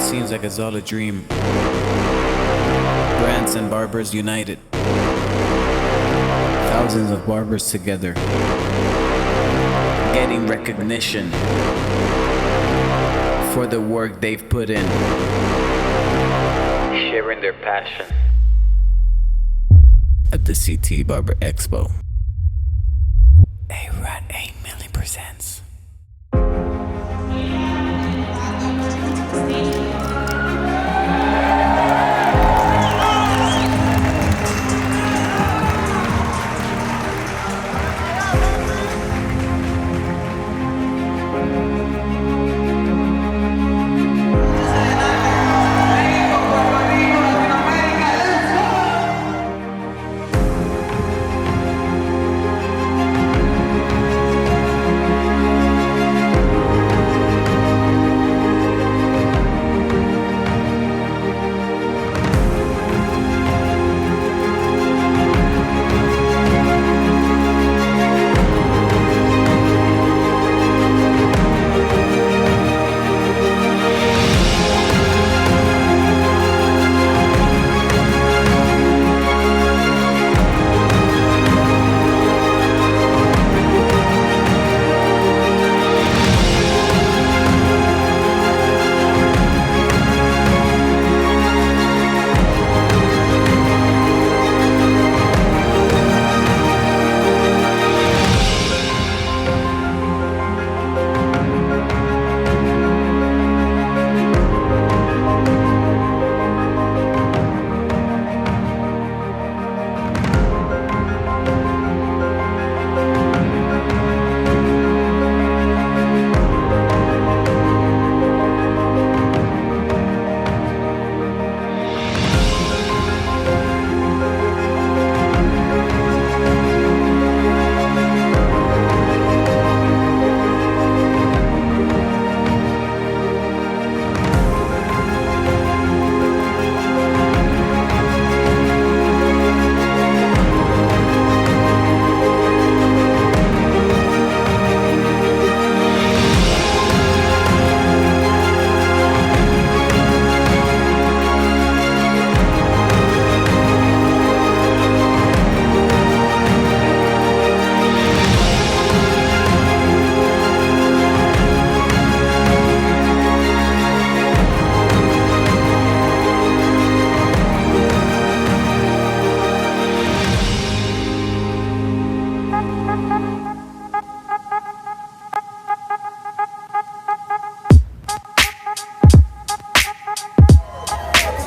seems like it's all a dream. Brands and barbers united. Thousands of barbers together. Getting recognition for the work they've put in. Sharing their passion at the CT Barber Expo. A Millie presents.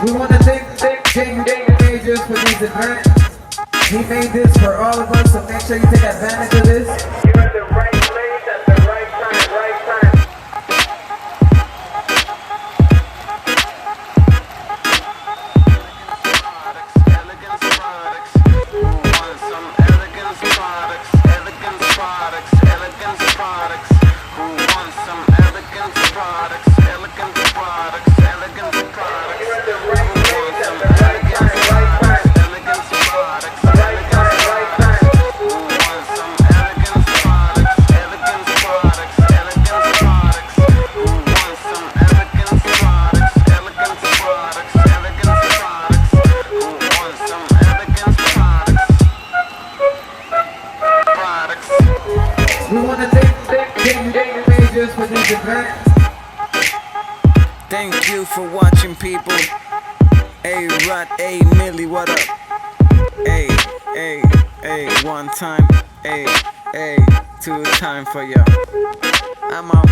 We want to thank King Majors for these events. He made this for all of us, so make sure you take advantage of this. You're at the right place at the right time, right time. We want to thank King Majors for these events. Thank you for watching, people. A Millie, what up? One time, two time for ya. I'm out.